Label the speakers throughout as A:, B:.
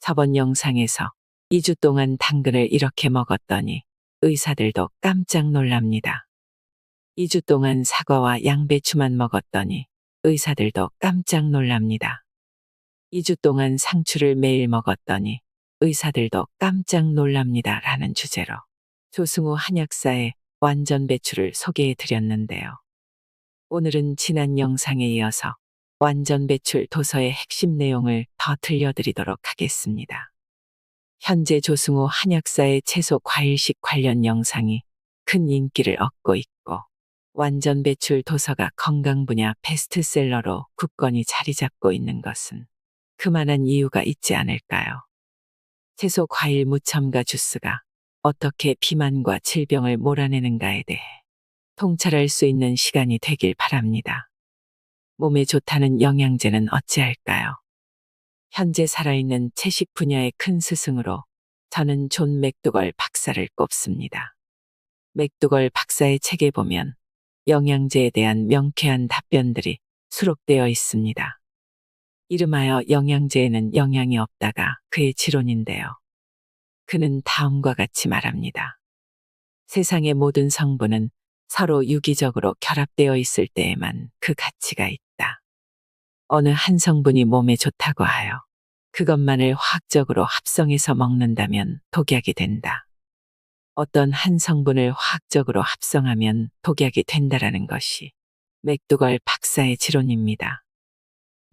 A: 저번 영상에서 2주 동안 당근을 이렇게 먹었더니 의사들도 깜짝 놀랍니다. 2주 동안 사과와 양배추만 먹었더니 의사들도 깜짝 놀랍니다. 2주 동안 상추를 매일 먹었더니 의사들도 깜짝 놀랍니다. 라는 주제로 조승우 한약사의 완전 배출을 소개해 드렸는데요. 오늘은 지난 영상에 이어서 완전 배출 도서의 핵심 내용을 더 들려드리도록 하겠습니다. 현재 조승우 한약사의 채소 과일식 관련 영상이 큰 인기를 얻고 있고 완전 배출 도서가 건강 분야 베스트셀러로 굳건히 자리 잡고 있는 것은 그만한 이유가 있지 않을까요? 채소 과일 무첨가 주스가 어떻게 비만과 질병을 몰아내는가에 대해 통찰할 수 있는 시간이 되길 바랍니다. 몸에 좋다는 영양제는 어찌할까요? 현재 살아있는 채식 분야의 큰 스승으로 저는 존 맥두걸 박사를 꼽습니다. 맥두걸 박사의 책에 보면 영양제에 대한 명쾌한 답변들이 수록되어 있습니다. 이름하여 영양제에는 영양이 없다가 그의 지론인데요. 그는 다음과 같이 말합니다. 세상의 모든 성분은 서로 유기적으로 결합되어 있을 때에만 그 가치가 있다. 어느 한 성분이 몸에 좋다고 하여 그것만을 화학적으로 합성해서 먹는다면 독약이 된다. 어떤 한 성분을 화학적으로 합성하면 독약이 된다라는 것이 맥두걸 박사의 지론입니다.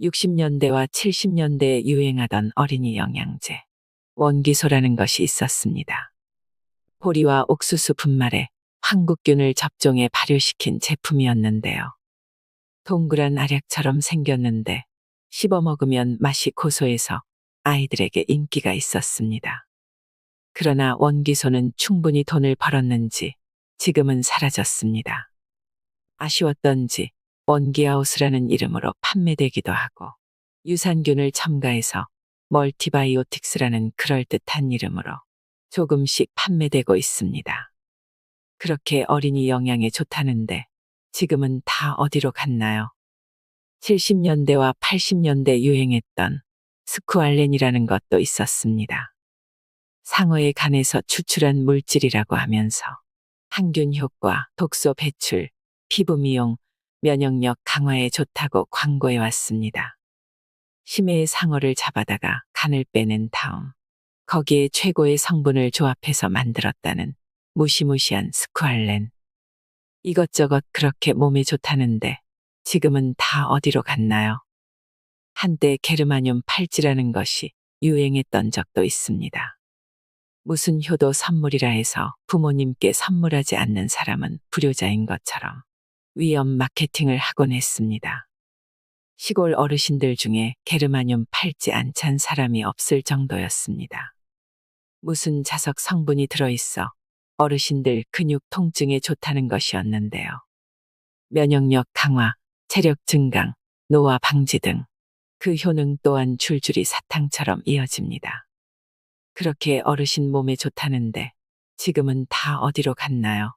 A: 60년대와 70년대에 유행하던 어린이 영양제, 원기소라는 것이 있었습니다. 보리와 옥수수 분말에 황국균을 접종해 발효시킨 제품이었는데요. 동그란 알약처럼 생겼는데 씹어 먹으면 맛이 고소해서 아이들에게 인기가 있었습니다. 그러나 원기소는 충분히 돈을 벌었는지 지금은 사라졌습니다. 아쉬웠던지 원기아우스라는 이름으로 판매되기도 하고 유산균을 첨가해서 멀티바이오틱스라는 그럴듯한 이름으로 조금씩 판매되고 있습니다. 그렇게 어린이 영양에 좋다는데 지금은 다 어디로 갔나요? 70년대와 80년대 유행했던 스쿠알렌이라는 것도 있었습니다. 상어의 간에서 추출한 물질이라고 하면서 항균 효과, 독소 배출, 피부 미용, 면역력 강화에 좋다고 광고해 왔습니다. 심해의 상어를 잡아다가 간을 빼낸 다음 거기에 최고의 성분을 조합해서 만들었다는 무시무시한 스쿠알렌. 이것저것 그렇게 몸에 좋다는데 지금은 다 어디로 갔나요? 한때 게르마늄 팔찌라는 것이 유행했던 적도 있습니다. 무슨 효도 선물이라 해서 부모님께 선물하지 않는 사람은 불효자인 것처럼 위험 마케팅을 하곤 했습니다. 시골 어르신들 중에 게르마늄 팔찌 안 찬 사람이 없을 정도였습니다. 무슨 자석 성분이 들어있어 어르신들 근육 통증에 좋다는 것이었는데요. 면역력 강화, 체력 증강, 노화 방지 등 그 효능 또한 줄줄이 사탕처럼 이어집니다. 그렇게 어르신 몸에 좋다는데 지금은 다 어디로 갔나요?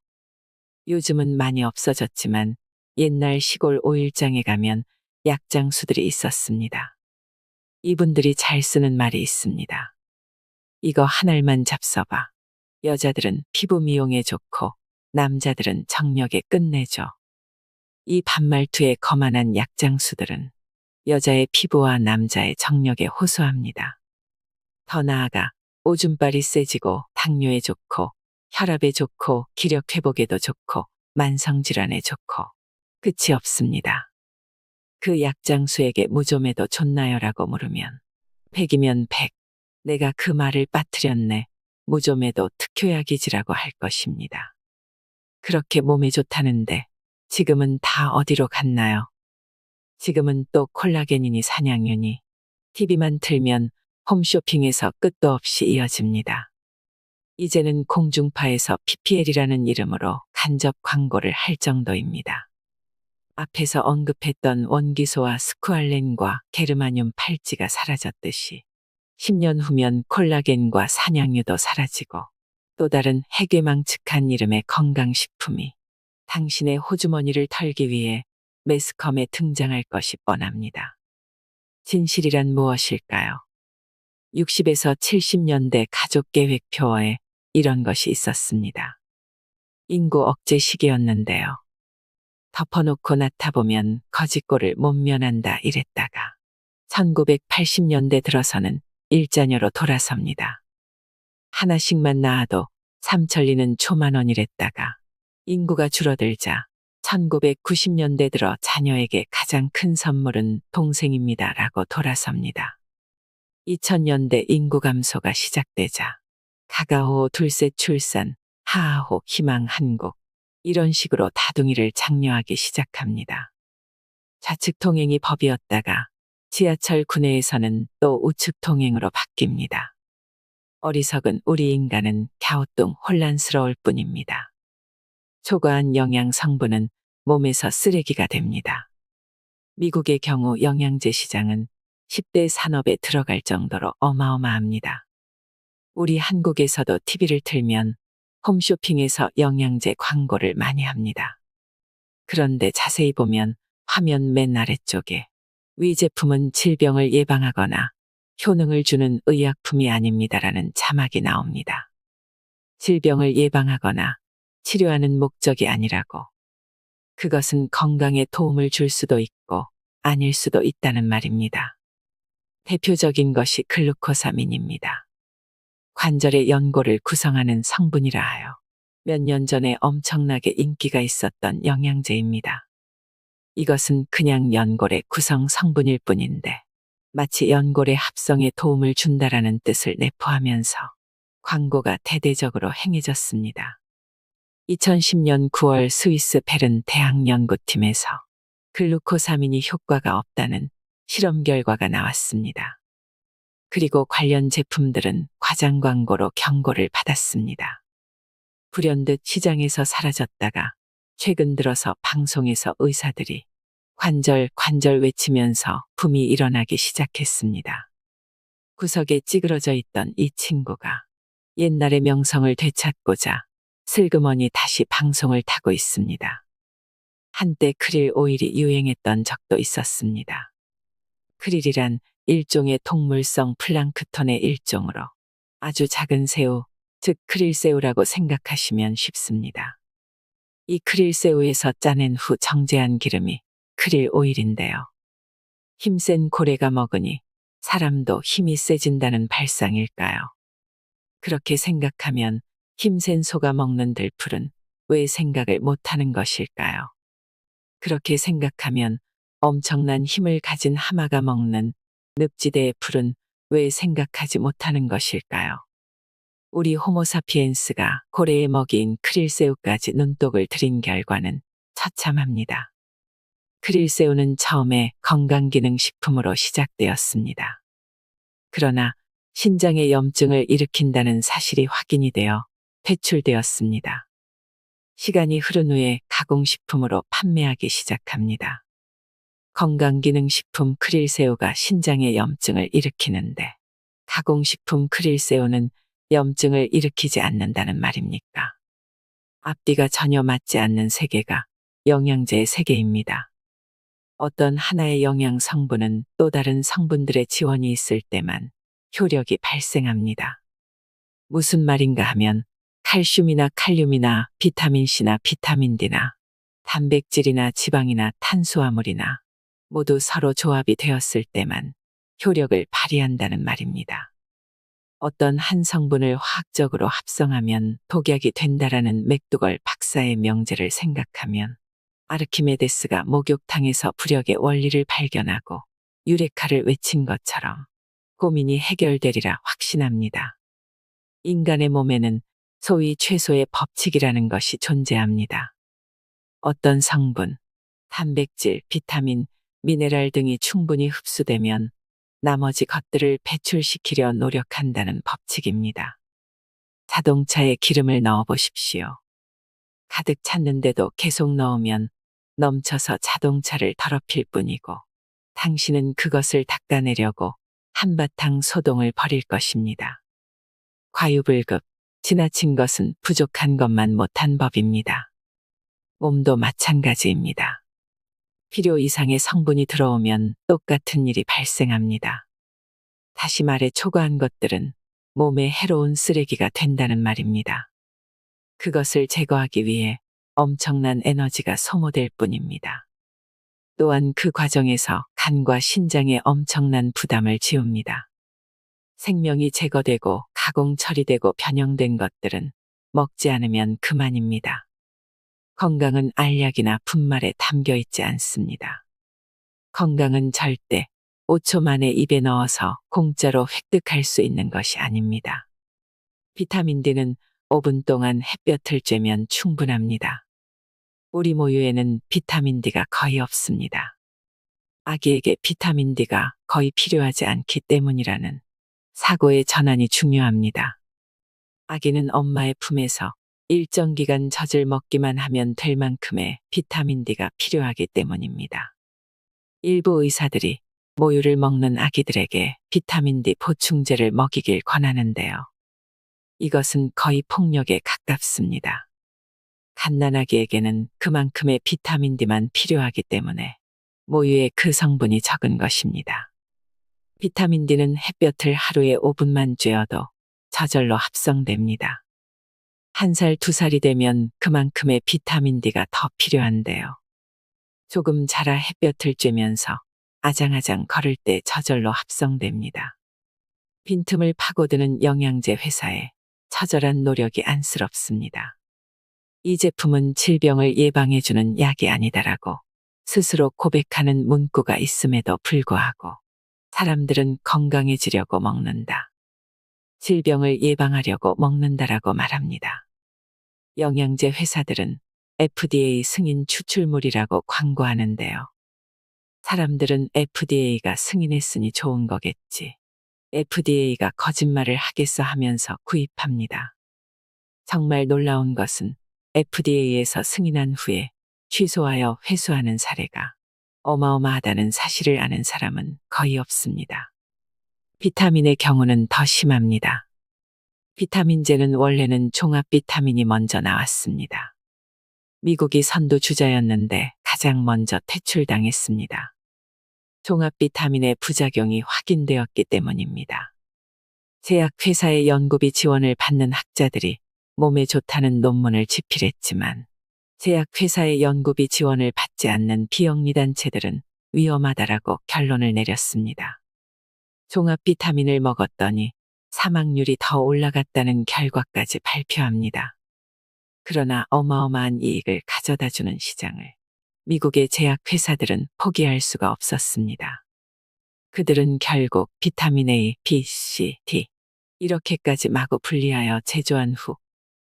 A: 요즘은 많이 없어졌지만 옛날 시골 오일장에 가면 약장수들이 있었습니다. 이분들이 잘 쓰는 말이 있습니다. 이거 한 알만 잡숴봐. 여자들은 피부 미용에 좋고 남자들은 정력에 끝내줘. 이 반말투의 거만한 약장수들은 여자의 피부와 남자의 정력에 호소합니다. 더 나아가 오줌발이 세지고 당뇨에 좋고 혈압에 좋고 기력 회복에도 좋고 만성질환에 좋고 끝이 없습니다. 그 약장수에게 무좀에도 좋나요라고 물으면 100이면 100. 내가 그 말을 빠뜨렸네. 무좀에도 특효약이지라고 할 것입니다. 그렇게 몸에 좋다는데 지금은 다 어디로 갔나요? 지금은 또 콜라겐이니 산양유니 TV만 틀면 홈쇼핑에서 끝도 없이 이어집니다. 이제는 공중파에서 PPL이라는 이름으로 간접 광고를 할 정도입니다. 앞에서 언급했던 원기소와 스쿠알렌과 게르마늄 팔찌가 사라졌듯이 10년 후면 콜라겐과 산양유도 사라지고 또 다른 해괴망측한 이름의 건강식품이 당신의 호주머니를 털기 위해 매스컴에 등장할 것이 뻔합니다. 진실이란 무엇일까요? 60에서 70년대 가족계획표어에 이런 것이 있었습니다. 인구 억제 시기였는데요. 덮어놓고 낳다보면 거짓골을 못 면한다 이랬다가 1980년대 들어서는 일자녀로 돌아섭니다. 하나씩만 낳아도 삼천리는 초만원이랬다가 인구가 줄어들자 1990년대 들어 자녀에게 가장 큰 선물은 동생입니다 라고 돌아섭니다. 2000년대 인구 감소가 시작되자 가가호 둘셋 출산, 하하호 희망 한국 이런 식으로 다둥이를 장려하기 시작합니다. 좌측 통행이 법이었다가 지하철 구내에서는 또 우측 통행으로 바뀝니다. 어리석은 우리 인간은 갸우뚱 혼란스러울 뿐입니다. 초과한 영양 성분은 몸에서 쓰레기가 됩니다. 미국의 경우 영양제 시장은 10대 산업에 들어갈 정도로 어마어마합니다. 우리 한국에서도 TV를 틀면 홈쇼핑에서 영양제 광고를 많이 합니다. 그런데 자세히 보면 화면 맨 아래쪽에 위 제품은 질병을 예방하거나 효능을 주는 의약품이 아닙니다라는 자막이 나옵니다. 질병을 예방하거나 치료하는 목적이 아니라고. 그것은 건강에 도움을 줄 수도 있고 아닐 수도 있다는 말입니다. 대표적인 것이 글루코사민입니다. 관절의 연골을 구성하는 성분이라 하여 몇 년 전에 엄청나게 인기가 있었던 영양제입니다. 이것은 그냥 연골의 구성 성분일 뿐인데 마치 연골의 합성에 도움을 준다라는 뜻을 내포하면서 광고가 대대적으로 행해졌습니다. 2010년 9월 스위스 베른 대학 연구팀에서 글루코사민이 효과가 없다는 실험 결과가 나왔습니다. 그리고 관련 제품들은 과장 광고로 경고를 받았습니다. 불현듯 시장에서 사라졌다가 최근 들어서 방송에서 의사들이 관절 외치면서 붐이 일어나기 시작했습니다. 구석에 찌그러져 있던 이 친구가 옛날의 명성을 되찾고자 슬그머니 다시 방송을 타고 있습니다. 한때 크릴 오일이 유행했던 적도 있었습니다. 크릴이란 일종의 동물성 플랑크톤의 일종으로 아주 작은 새우, 즉 크릴새우라고 생각하시면 쉽습니다. 이 크릴새우에서 짜낸 후 정제한 기름이 크릴 오일인데요. 힘센 고래가 먹으니 사람도 힘이 세진다는 발상일까요? 그렇게 생각하면 힘센 소가 먹는 들풀은 왜 생각을 못하는 것일까요? 그렇게 생각하면 엄청난 힘을 가진 하마가 먹는 늪지대의 풀은 왜 생각하지 못하는 것일까요? 우리 호모사피엔스가 고래의 먹이인 크릴새우까지 눈독을 들인 결과는 처참합니다. 크릴새우는 처음에 건강기능식품으로 시작되었습니다. 그러나 신장에 염증을 일으킨다는 사실이 확인이 되어 퇴출되었습니다. 시간이 흐른 후에 가공식품으로 판매하기 시작합니다. 건강기능식품 크릴새우가 신장에 염증을 일으키는데 가공식품 크릴새우는 염증을 일으키지 않는다는 말입니까? 앞뒤가 전혀 맞지 않는 세계가 영양제의 세계입니다. 어떤 하나의 영양 성분은 또 다른 성분들의 지원이 있을 때만 효력이 발생합니다. 무슨 말인가 하면 칼슘이나 칼륨이나 비타민C나 비타민 D나 단백질이나 지방이나 탄수화물이나 모두 서로 조합이 되었을 때만 효력을 발휘한다는 말입니다. 어떤 한 성분을 화학적으로 합성하면 독약이 된다라는 맥두걸 박사의 명제를 생각하면 아르키메데스가 목욕탕에서 부력의 원리를 발견하고 유레카를 외친 것처럼 고민이 해결되리라 확신합니다. 인간의 몸에는 소위 최소의 법칙이라는 것이 존재합니다. 어떤 성분, 단백질, 비타민, 미네랄 등이 충분히 흡수되면 나머지 것들을 배출시키려 노력한다는 법칙입니다. 자동차에 기름을 넣어 보십시오. 가득 찼는데도 계속 넣으면 넘쳐서 자동차를 더럽힐 뿐이고 당신은 그것을 닦아내려고 한바탕 소동을 벌일 것입니다. 과유불급, 지나친 것은 부족한 것만 못한 법입니다. 몸도 마찬가지입니다. 필요 이상의 성분이 들어오면 똑같은 일이 발생합니다. 다시 말해 초과한 것들은 몸에 해로운 쓰레기가 된다는 말입니다. 그것을 제거하기 위해 엄청난 에너지가 소모될 뿐입니다. 또한 그 과정에서 간과 신장에 엄청난 부담을 지웁니다. 생명이 제거되고 가공 처리되고 변형된 것들은 먹지 않으면 그만입니다. 건강은 알약이나 분말에 담겨 있지 않습니다. 건강은 절대 5초 만에 입에 넣어서 공짜로 획득할 수 있는 것이 아닙니다. 비타민 D는 5분 동안 햇볕을 쬐면 충분합니다. 우리 모유에는 비타민 D가 거의 없습니다. 아기에게 비타민 D가 거의 필요하지 않기 때문이라는 사고의 전환이 중요합니다. 아기는 엄마의 품에서 일정 기간 젖을 먹기만 하면 될 만큼의 비타민 D가 필요하기 때문입니다. 일부 의사들이 모유를 먹는 아기들에게 비타민 D 보충제를 먹이길 권하는데요. 이것은 거의 폭력에 가깝습니다. 갓난아기에게는 그만큼의 비타민 D만 필요하기 때문에 모유에 그 성분이 적은 것입니다. 비타민 D는 햇볕을 하루에 5분만 쬐어도 저절로 합성됩니다. 1살, 2살이 되면 그만큼의 비타민 D가 더 필요한데요. 조금 자라 햇볕을 쬐면서 아장아장 걸을 때 저절로 합성됩니다. 빈틈을 파고드는 영양제 회사에 처절한 노력이 안쓰럽습니다. 이 제품은 질병을 예방해주는 약이 아니다라고 스스로 고백하는 문구가 있음에도 불구하고 사람들은 건강해지려고 먹는다. 질병을 예방하려고 먹는다라고 말합니다. 영양제 회사들은 FDA 승인 추출물이라고 광고하는데요. 사람들은 FDA가 승인했으니 좋은 거겠지. FDA가 거짓말을 하겠어 하면서 구입합니다. 정말 놀라운 것은 FDA에서 승인한 후에 취소하여 회수하는 사례가 어마어마하다는 사실을 아는 사람은 거의 없습니다. 비타민의 경우는 더 심합니다. 비타민제는 원래는 종합 비타민이 먼저 나왔습니다. 미국이 선두주자였는데 가장 먼저 퇴출당했습니다. 종합 비타민의 부작용이 확인되었기 때문입니다. 제약회사의 연구비 지원을 받는 학자들이 몸에 좋다는 논문을 집필했지만 제약회사의 연구비 지원을 받지 않는 비영리단체들은 위험하다라고 결론을 내렸습니다. 종합 비타민을 먹었더니 사망률이 더 올라갔다는 결과까지 발표합니다. 그러나 어마어마한 이익을 가져다주는 시장을 미국의 제약회사들은 포기할 수가 없었습니다. 그들은 결국 비타민 A, B, C, D 이렇게까지 마구 분리하여 제조한 후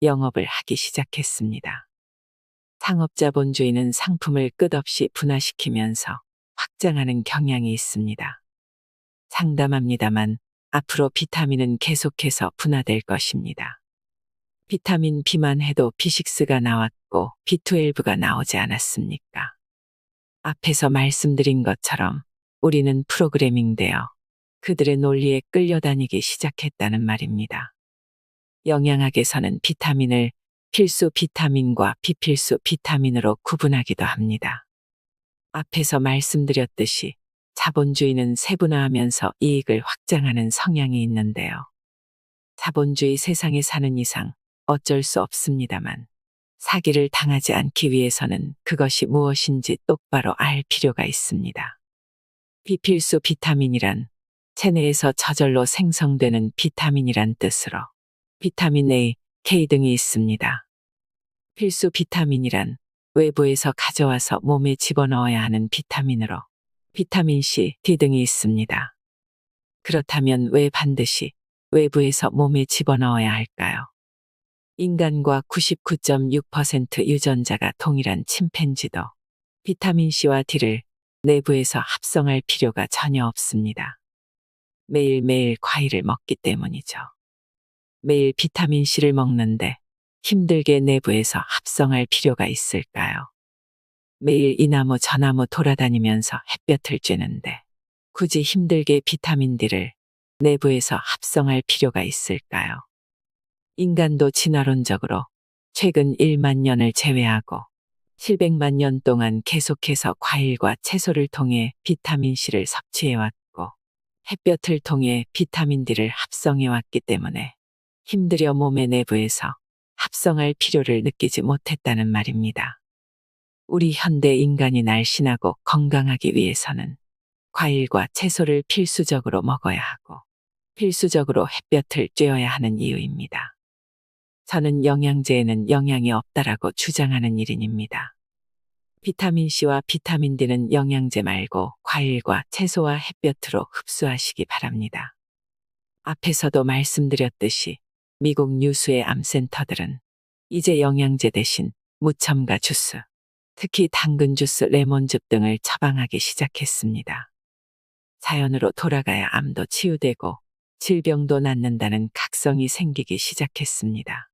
A: 영업을 하기 시작했습니다. 상업자본주의는 상품을 끝없이 분화시키면서 확장하는 경향이 있습니다. 장담합니다만 앞으로 비타민은 계속해서 분화될 것입니다. 비타민 B만 해도 B6가 나왔고 B12가 나오지 않았습니까? 앞에서 말씀드린 것처럼 우리는 프로그래밍되어 그들의 논리에 끌려다니기 시작했다는 말입니다. 영양학에서는 비타민을 필수 비타민과 비필수 비타민으로 구분하기도 합니다. 앞에서 말씀드렸듯이 자본주의는 세분화하면서 이익을 확장하는 성향이 있는데요. 자본주의 세상에 사는 이상 어쩔 수 없습니다만 사기를 당하지 않기 위해서는 그것이 무엇인지 똑바로 알 필요가 있습니다. 비필수 비타민이란 체내에서 저절로 생성되는 비타민이란 뜻으로 비타민 A, K 등이 있습니다. 필수 비타민이란 외부에서 가져와서 몸에 집어넣어야 하는 비타민으로 비타민 C, D 등이 있습니다. 그렇다면 왜 반드시 외부에서 몸에 집어넣어야 할까요? 인간과 99.6% 유전자가 동일한 침팬지도 비타민 C와 D를 내부에서 합성할 필요가 전혀 없습니다. 매일매일 과일을 먹기 때문이죠. 매일 비타민 C를 먹는데 힘들게 내부에서 합성할 필요가 있을까요? 매일 이 나무 저 나무 돌아다니면서 햇볕을 쬐는데 굳이 힘들게 비타민 D를 내부에서 합성할 필요가 있을까요? 인간도 진화론적으로 최근 1만 년을 제외하고 700만 년 동안 계속해서 과일과 채소를 통해 비타민 C를 섭취해왔고 햇볕을 통해 비타민 D를 합성해 왔기 때문에 힘들여 몸의 내부에서 합성할 필요를 느끼지 못했다는 말입니다. 우리 현대 인간이 날씬하고 건강하기 위해서는 과일과 채소를 필수적으로 먹어야 하고 필수적으로 햇볕을 쬐어야 하는 이유입니다. 저는 영양제에는 영양이 없다라고 주장하는 일인입니다. 비타민C와 비타민 D는 영양제 말고 과일과 채소와 햇볕으로 흡수하시기 바랍니다. 앞에서도 말씀드렸듯이 미국 뉴스의 암센터들은 이제 영양제 대신 무첨가 주스, 특히 당근 주스, 레몬즙 등을 처방하기 시작했습니다. 자연으로 돌아가야 암도 치유되고 질병도 낫는다는 각성이 생기기 시작했습니다.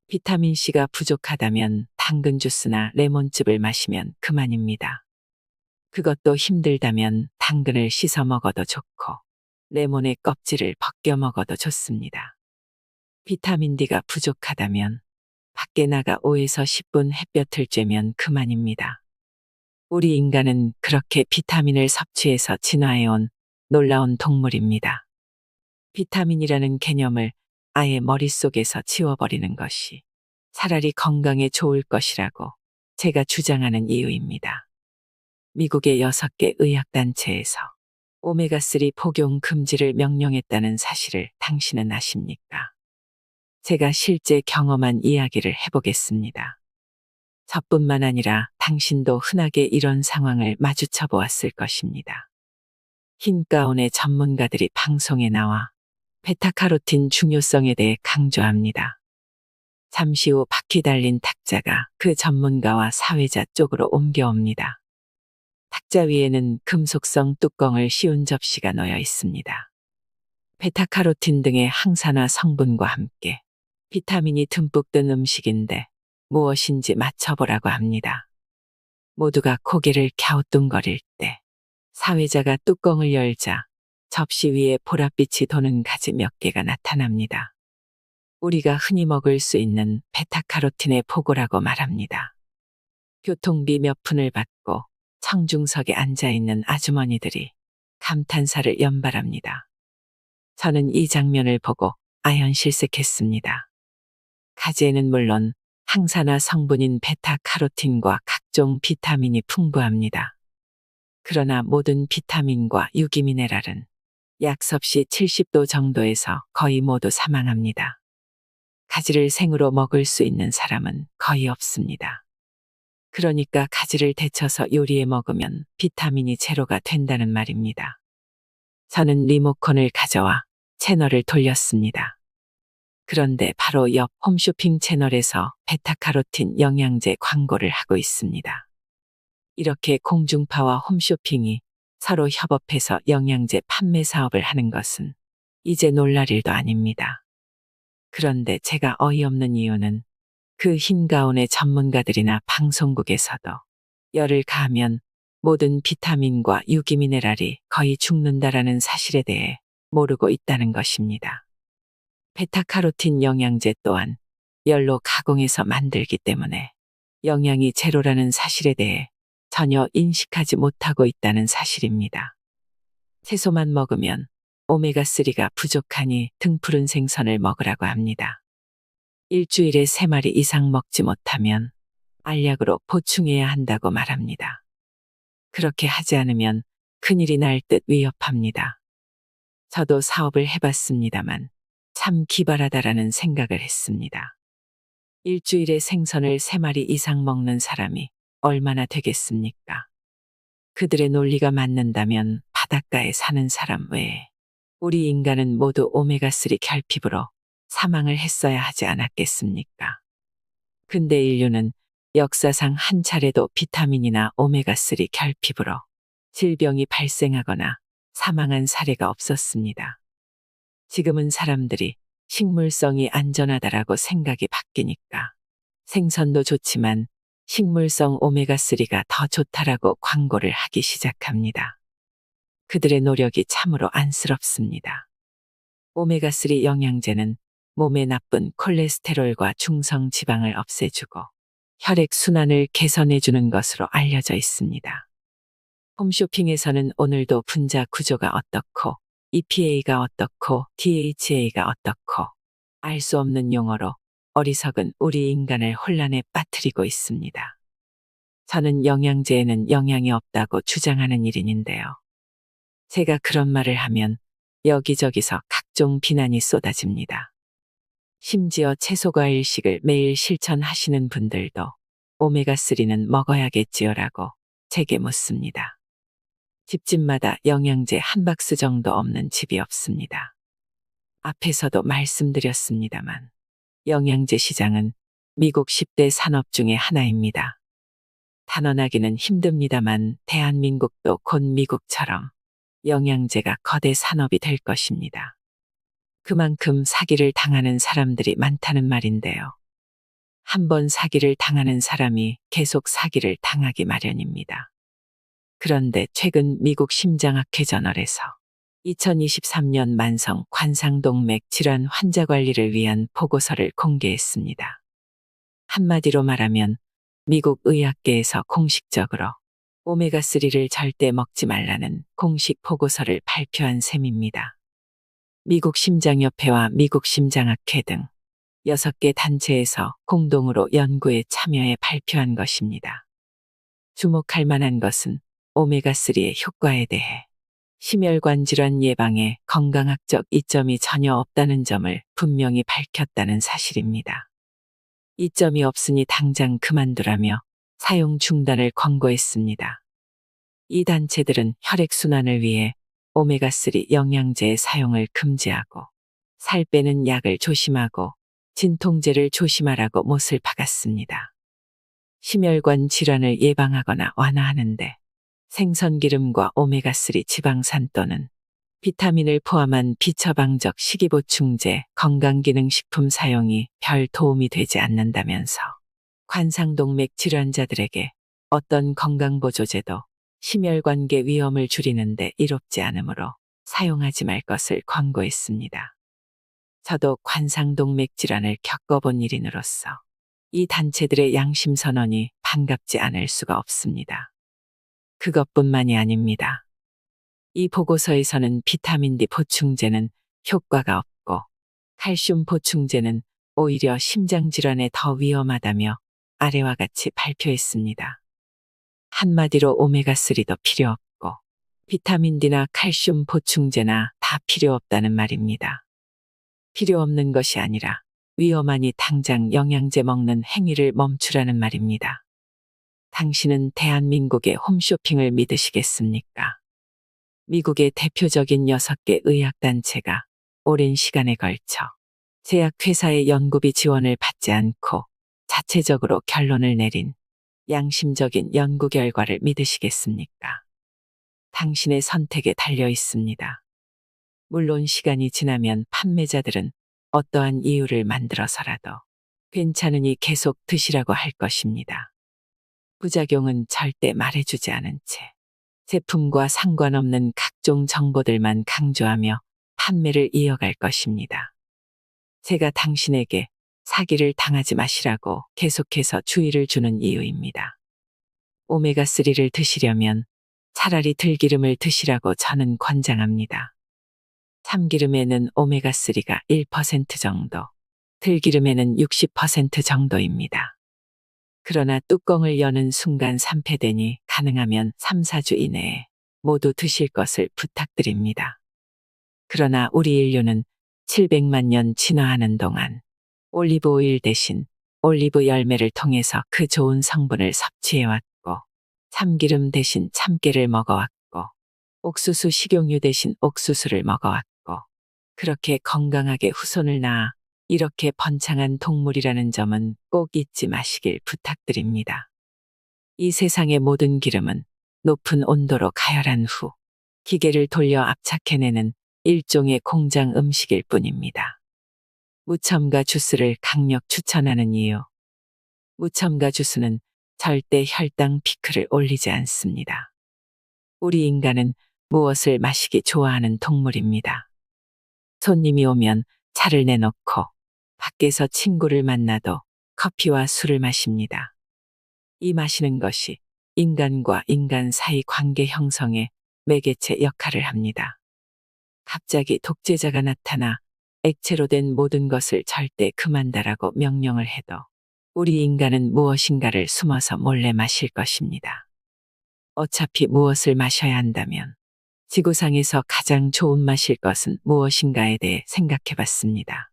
A: 비타민C가 부족하다면 당근 주스나 레몬즙을 마시면 그만입니다. 그것도 힘들다면 당근을 씻어 먹어도 좋고 레몬의 껍질을 벗겨 먹어도 좋습니다. 비타민 D가 부족하다면 밖에 나가 5에서 10분 햇볕을 쬐면 그만입니다. 우리 인간은 그렇게 비타민을 섭취해서 진화해온 놀라운 동물입니다. 비타민이라는 개념을 아예 머릿속에서 지워버리는 것이 차라리 건강에 좋을 것이라고 제가 주장하는 이유입니다. 미국의 6개 의학단체에서 오메가3 복용 금지를 명령했다는 사실을 당신은 아십니까? 제가 실제 경험한 이야기를 해보겠습니다. 저뿐만 아니라 당신도 흔하게 이런 상황을 마주쳐 보았을 것입니다. 흰 가운의 전문가들이 방송에 나와 베타카로틴 중요성에 대해 강조합니다. 잠시 후 바퀴 달린 탁자가 그 전문가와 사회자 쪽으로 옮겨옵니다. 탁자 위에는 금속성 뚜껑을 씌운 접시가 놓여 있습니다. 베타카로틴 등의 항산화 성분과 함께 비타민이 듬뿍 든 음식인데 무엇인지 맞춰보라고 합니다. 모두가 고개를 갸우뚱거릴 때 사회자가 뚜껑을 열자 접시 위에 보랏빛이 도는 가지 몇 개가 나타납니다. 우리가 흔히 먹을 수 있는 베타카로틴의 포고라고 말합니다. 교통비 몇 푼을 받고 청중석에 앉아있는 아주머니들이 감탄사를 연발합니다. 저는 이 장면을 보고 아연실색했습니다. 가지에는 물론 항산화 성분인 베타카로틴과 각종 비타민이 풍부합니다. 그러나 모든 비타민과 유기미네랄은 약섭시 70도 정도에서 거의 모두 사망합니다. 가지를 생으로 먹을 수 있는 사람은 거의 없습니다. 그러니까 가지를 데쳐서 요리해 먹으면 비타민이 제로가 된다는 말입니다. 저는 리모컨을 가져와 채널을 돌렸습니다. 그런데 바로 옆 홈쇼핑 채널에서 베타카로틴 영양제 광고를 하고 있습니다. 이렇게 공중파와 홈쇼핑이 서로 협업해서 영양제 판매 사업을 하는 것은 이제 놀랄 일도 아닙니다. 그런데 제가 어이없는 이유는 그 흰 가운의 전문가들이나 방송국에서도 열을 가하면 모든 비타민과 유기미네랄이 거의 죽는다라는 사실에 대해 모르고 있다는 것입니다. 베타카로틴 영양제 또한 열로 가공해서 만들기 때문에 영양이 제로라는 사실에 대해 전혀 인식하지 못하고 있다는 사실입니다. 채소만 먹으면 오메가3가 부족하니 등푸른 생선을 먹으라고 합니다. 일주일에 3마리 이상 먹지 못하면 알약으로 보충해야 한다고 말합니다. 그렇게 하지 않으면 큰일이 날 듯 위협합니다. 저도 사업을 해봤습니다만 참 기발하다라는 생각을 했습니다. 일주일에 생선을 3마리 이상 먹는 사람이 얼마나 되겠습니까? 그들의 논리가 맞는다면 바닷가에 사는 사람 외에 우리 인간은 모두 오메가3 결핍으로 사망을 했어야 하지 않았겠습니까? 근데 인류는 역사상 한 차례도 비타민이나 오메가3 결핍으로 질병이 발생하거나 사망한 사례가 없었습니다. 지금은 사람들이 식물성이 안전하다라고 생각이 바뀌니까 생선도 좋지만 식물성 오메가3가 더 좋다라고 광고를 하기 시작합니다. 그들의 노력이 참으로 안쓰럽습니다. 오메가3 영양제는 몸에 나쁜 콜레스테롤과 중성 지방을 없애주고 혈액 순환을 개선해주는 것으로 알려져 있습니다. 홈쇼핑에서는 오늘도 분자 구조가 어떻고 EPA가 어떻고 DHA가 어떻고 알 수 없는 용어로 어리석은 우리 인간을 혼란에 빠뜨리고 있습니다. 저는 영양제에는 영양이 없다고 주장하는 일인인데요. 제가 그런 말을 하면 여기저기서 각종 비난이 쏟아집니다. 심지어 채소과일식을 매일 실천하시는 분들도 오메가3는 먹어야겠지요라고 제게 묻습니다. 집집마다 영양제 한 박스 정도 없는 집이 없습니다. 앞에서도 말씀드렸습니다만 영양제 시장은 미국 10대 산업 중에 하나입니다. 단언하기는 힘듭니다만 대한민국도 곧 미국처럼 영양제가 거대 산업이 될 것입니다. 그만큼 사기를 당하는 사람들이 많다는 말인데요. 한번 사기를 당하는 사람이 계속 사기를 당하기 마련입니다. 그런데 최근 미국 심장학회 저널에서 2023년 만성 관상동맥 질환 환자 관리를 위한 보고서를 공개했습니다. 한마디로 말하면 미국 의학계에서 공식적으로 오메가3를 절대 먹지 말라는 공식 보고서를 발표한 셈입니다. 미국 심장협회와 미국 심장학회 등 6개 단체에서 공동으로 연구에 참여해 발표한 것입니다. 주목할 만한 것은 오메가3의 효과에 대해 심혈관 질환 예방에 건강학적 이점이 전혀 없다는 점을 분명히 밝혔다는 사실입니다. 이점이 없으니 당장 그만두라며 사용 중단을 권고했습니다. 이 단체들은 혈액순환을 위해 오메가3 영양제의 사용을 금지하고 살 빼는 약을 조심하고 진통제를 조심하라고 못을 박았습니다. 심혈관 질환을 예방하거나 완화하는데 생선기름과 오메가3 지방산 또는 비타민을 포함한 비처방적 식이보충제, 건강기능식품 사용이 별 도움이 되지 않는다면서 관상동맥 질환자들에게 어떤 건강보조제도 심혈관계 위험을 줄이는데 이롭지 않으므로 사용하지 말 것을 권고했습니다. 저도 관상동맥 질환을 겪어본 일인으로서 이 단체들의 양심 선언이 반갑지 않을 수가 없습니다. 그것뿐만이 아닙니다. 이 보고서에서는 비타민 D 보충제는 효과가 없고 칼슘 보충제는 오히려 심장질환에 더 위험하다며 아래와 같이 발표했습니다. 한마디로 오메가3도 필요 없고 비타민 D나 칼슘 보충제나 다 필요 없다는 말입니다. 필요 없는 것이 아니라 위험하니 당장 영양제 먹는 행위를 멈추라는 말입니다. 당신은 대한민국의 홈쇼핑을 믿으시겠습니까? 미국의 대표적인 6개 의학단체가 오랜 시간에 걸쳐 제약회사의 연구비 지원을 받지 않고 자체적으로 결론을 내린 양심적인 연구 결과를 믿으시겠습니까? 당신의 선택에 달려 있습니다. 물론 시간이 지나면 판매자들은 어떠한 이유를 만들어서라도 괜찮으니 계속 드시라고 할 것입니다. 부작용은 절대 말해주지 않은 채 제품과 상관없는 각종 정보들만 강조하며 판매를 이어갈 것입니다. 제가 당신에게 사기를 당하지 마시라고 계속해서 주의를 주는 이유입니다. 오메가3를 드시려면 차라리 들기름을 드시라고 저는 권장합니다. 참기름에는 오메가3가 1% 정도, 들기름에는 60% 정도입니다. 그러나 뚜껑을 여는 순간 산패되니 가능하면 3, 4주 이내에 모두 드실 것을 부탁드립니다. 그러나 우리 인류는 700만 년 진화하는 동안 올리브 오일 대신 올리브 열매를 통해서 그 좋은 성분을 섭취해왔고 참기름 대신 참깨를 먹어왔고 옥수수 식용유 대신 옥수수를 먹어왔고 그렇게 건강하게 후손을 낳아 이렇게 번창한 동물이라는 점은 꼭 잊지 마시길 부탁드립니다. 이 세상의 모든 기름은 높은 온도로 가열한 후 기계를 돌려 압착해내는 일종의 공장 음식일 뿐입니다. 무첨가 주스를 강력 추천하는 이유. 무첨가 주스는 절대 혈당 피크를 올리지 않습니다. 우리 인간은 무엇을 마시기 좋아하는 동물입니다. 손님이 오면 차를 내놓고 밖에서 친구를 만나도 커피와 술을 마십니다. 이 마시는 것이 인간과 인간 사이 관계 형성에 매개체 역할을 합니다. 갑자기 독재자가 나타나 액체로 된 모든 것을 절대 금한다라고 명령을 해도 우리 인간은 무엇인가를 숨어서 몰래 마실 것입니다. 어차피 무엇을 마셔야 한다면 지구상에서 가장 좋은 마실 것은 무엇인가에 대해 생각해 봤습니다.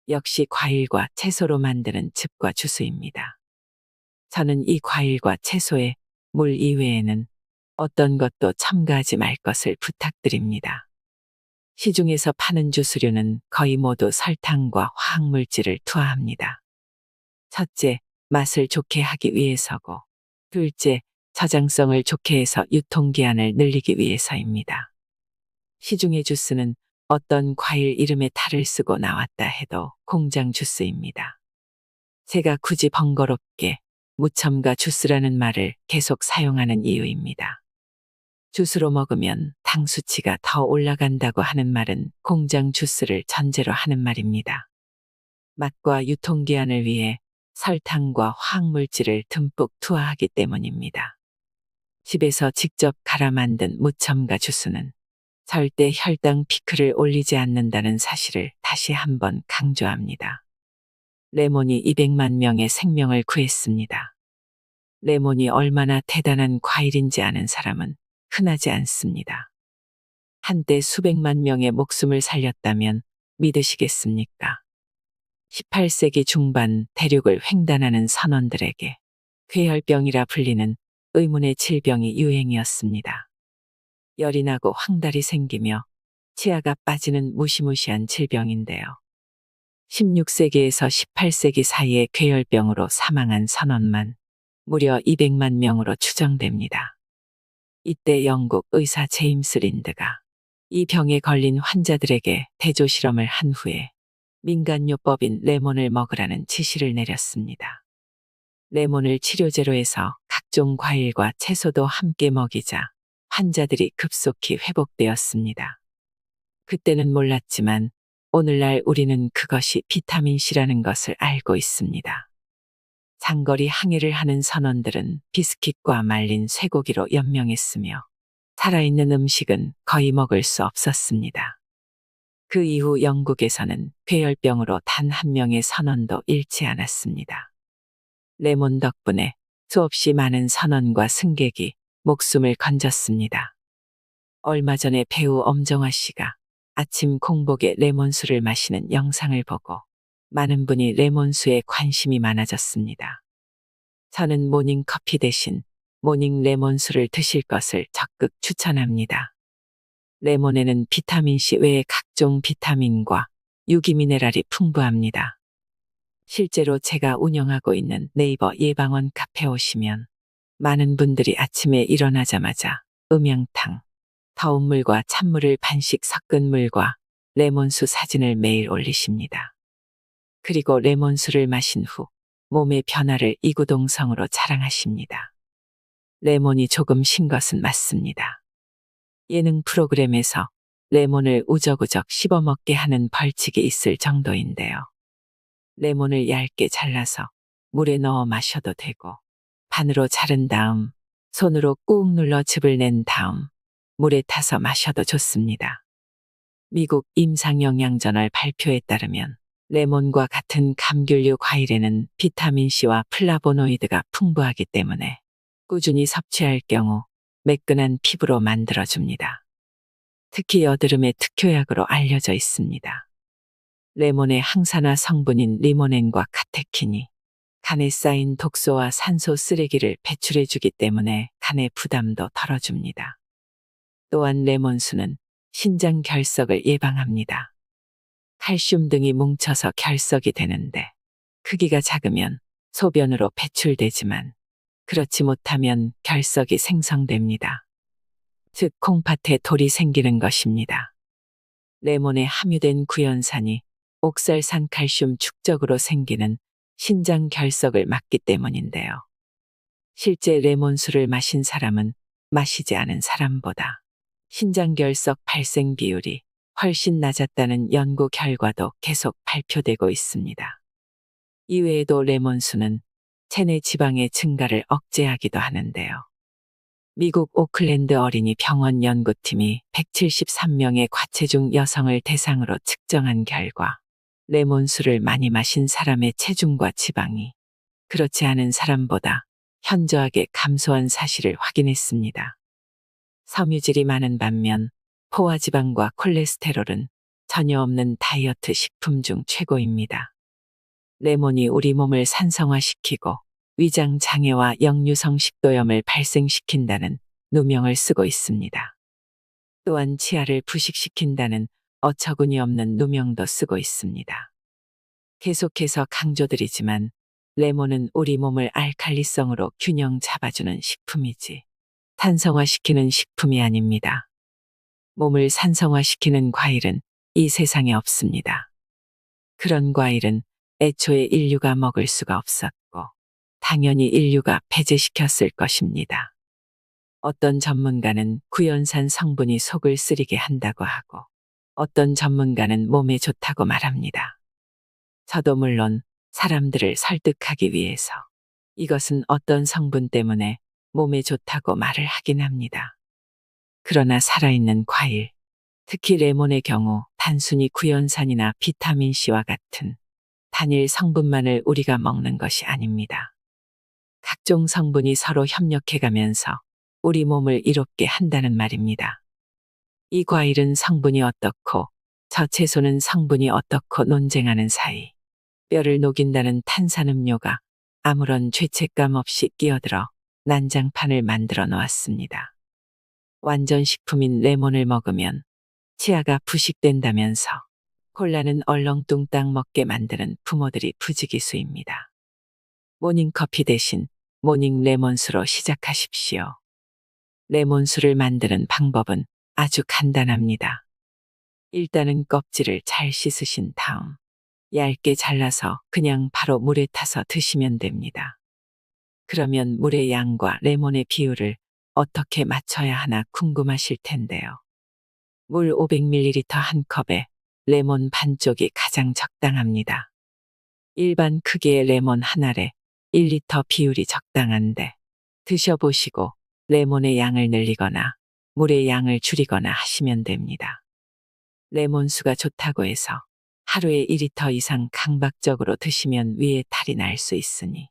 A: 역시 과일과 채소로 만드는 즙과 주스입니다. 저는 이 과일과 채소에 물 이외에는 어떤 것도 첨가하지 말 것을 부탁드립니다. 시중에서 파는 주스류는 거의 모두 설탕과 화학물질을 투하합니다. 첫째, 맛을 좋게 하기 위해서고, 둘째, 저장성을 좋게 해서 유통기한을 늘리기 위해서입니다. 시중의 주스는 어떤 과일 이름에 탈을 쓰고 나왔다 해도 공장 주스입니다. 제가 굳이 번거롭게 무첨가 주스라는 말을 계속 사용하는 이유입니다. 주스로 먹으면 당 수치가 더 올라간다고 하는 말은 공장 주스를 전제로 하는 말입니다. 맛과 유통기한을 위해 설탕과 화학물질을 듬뿍 투하하기 때문입니다. 집에서 직접 갈아 만든 무첨가 주스는 절대 혈당 피크를 올리지 않는다는 사실을 다시 한번 강조합니다. 레몬이 200만 명의 생명을 구했습니다. 레몬이 얼마나 대단한 과일인지 아는 사람은 흔하지 않습니다. 한때 수백만 명의 목숨을 살렸다면 믿으시겠습니까? 18세기 중반 대륙을 횡단하는 선원들에게 괴혈병이라 불리는 의문의 질병이 유행이었습니다. 열이 나고 황달이 생기며 치아가 빠지는 무시무시한 질병인데요. 16세기에서 18세기 사이에 괴혈병으로 사망한 선원만 무려 200만 명으로 추정됩니다. 이때 영국 의사 제임스 린드가 이 병에 걸린 환자들에게 대조 실험을 한 후에 민간요법인 레몬을 먹으라는 지시를 내렸습니다. 레몬을 치료제로 해서 각종 과일과 채소도 함께 먹이자 환자들이 급속히 회복되었습니다. 그때는 몰랐지만 오늘날 우리는 그것이 비타민C라는 것을 알고 있습니다. 장거리 항해를 하는 선원들은 비스킷과 말린 쇠고기로 연명했으며 살아있는 음식은 거의 먹을 수 없었습니다. 그 이후 영국에서는 괴혈병으로 단 한 명의 선원도 잃지 않았습니다. 레몬 덕분에 수없이 많은 선원과 승객이 목숨을 건졌습니다. 얼마 전에 배우 엄정화 씨가 아침 공복에 레몬수를 마시는 영상을 보고 많은 분이 레몬수에 관심이 많아졌습니다. 저는 모닝커피 대신 모닝 레몬수를 드실 것을 적극 추천합니다. 레몬에는 비타민C 외에 각종 비타민과 유기미네랄이 풍부합니다. 실제로 제가 운영하고 있는 네이버 예방원 카페 오시면 많은 분들이 아침에 일어나자마자 음영탕, 더운 물과 찬물을 반씩 섞은 물과 레몬수 사진을 매일 올리십니다. 그리고 레몬수를 마신 후 몸의 변화를 이구동성으로 자랑하십니다. 레몬이 조금 신 것은 맞습니다. 예능 프로그램에서 레몬을 우적우적 씹어먹게 하는 벌칙이 있을 정도인데요. 레몬을 얇게 잘라서 물에 넣어 마셔도 되고 반으로 자른 다음 손으로 꾹 눌러 즙을 낸 다음 물에 타서 마셔도 좋습니다. 미국 임상영양저널 발표에 따르면 레몬과 같은 감귤류 과일에는 비타민C와 플라보노이드가 풍부하기 때문에 꾸준히 섭취할 경우 매끈한 피부로 만들어줍니다. 특히 여드름의 특효약으로 알려져 있습니다. 레몬의 항산화 성분인 리모넨과 카테킨이 간에 쌓인 독소와 산소 쓰레기를 배출해주기 때문에 간의 부담도 덜어줍니다. 또한 레몬수는 신장 결석을 예방합니다. 칼슘 등이 뭉쳐서 결석이 되는데 크기가 작으면 소변으로 배출되지만 그렇지 못하면 결석이 생성됩니다. 즉 콩팥에 돌이 생기는 것입니다. 레몬에 함유된 구연산이 옥살산 칼슘 축적으로 생기는 신장 결석을 막기 때문인데요. 실제 레몬수를 마신 사람은 마시지 않은 사람보다 신장 결석 발생 비율이 훨씬 낮았다는 연구 결과도 계속 발표되고 있습니다. 이외에도 레몬수는 체내 지방의 증가를 억제하기도 하는데요. 미국 오클랜드 어린이 병원 연구팀이 173명의 과체중 여성을 대상으로 측정한 결과 레몬수를 많이 마신 사람의 체중과 지방이 그렇지 않은 사람보다 현저하게 감소한 사실을 확인했습니다. 섬유질이 많은 반면 포화지방과 콜레스테롤은 전혀 없는 다이어트 식품 중 최고입니다. 레몬이 우리 몸을 산성화시키고 위장 장애와 역류성 식도염을 발생시킨다는 누명을 쓰고 있습니다. 또한 치아를 부식시킨다는 어처구니 없는 누명도 쓰고 있습니다. 계속해서 강조드리지만 레몬은 우리 몸을 알칼리성으로 균형 잡아주는 식품이지 산성화시키는 식품이 아닙니다. 몸을 산성화시키는 과일은 이 세상에 없습니다. 그런 과일은 애초에 인류가 먹을 수가 없었고 당연히 인류가 배제시켰을 것입니다. 어떤 전문가는 구연산 성분이 속을 쓰리게 한다고 하고 어떤 전문가는 몸에 좋다고 말합니다. 저도 물론 사람들을 설득하기 위해서 이것은 어떤 성분 때문에 몸에 좋다고 말을 하긴 합니다. 그러나 살아있는 과일, 특히 레몬의 경우 단순히 구연산이나 비타민C와 같은 단일 성분만을 우리가 먹는 것이 아닙니다. 각종 성분이 서로 협력해가면서 우리 몸을 이롭게 한다는 말입니다. 이 과일은 성분이 어떻고 저 채소는 성분이 어떻고 논쟁하는 사이 뼈를 녹인다는 탄산음료가 아무런 죄책감 없이 끼어들어 난장판을 만들어 놓았습니다. 완전 식품인 레몬을 먹으면 치아가 부식된다면서 콜라는 얼렁뚱땅 먹게 만드는 부모들이 부지기수입니다. 모닝커피 대신 모닝 레몬수로 시작하십시오. 레몬수를 만드는 방법은 아주 간단합니다. 일단은 껍질을 잘 씻으신 다음 얇게 잘라서 그냥 바로 물에 타서 드시면 됩니다. 그러면 물의 양과 레몬의 비율을 어떻게 맞춰야 하나 궁금하실 텐데요. 물 500ml 한 컵에 레몬 반쪽이 가장 적당합니다. 일반 크기의 레몬 한 알에 1리터 비율이 적당한데 드셔보시고 레몬의 양을 늘리거나 물의 양을 줄이거나 하시면 됩니다. 레몬수가 좋다고 해서 하루에 2리터 이상 강박적으로 드시면 위에 탈이 날 수 있으니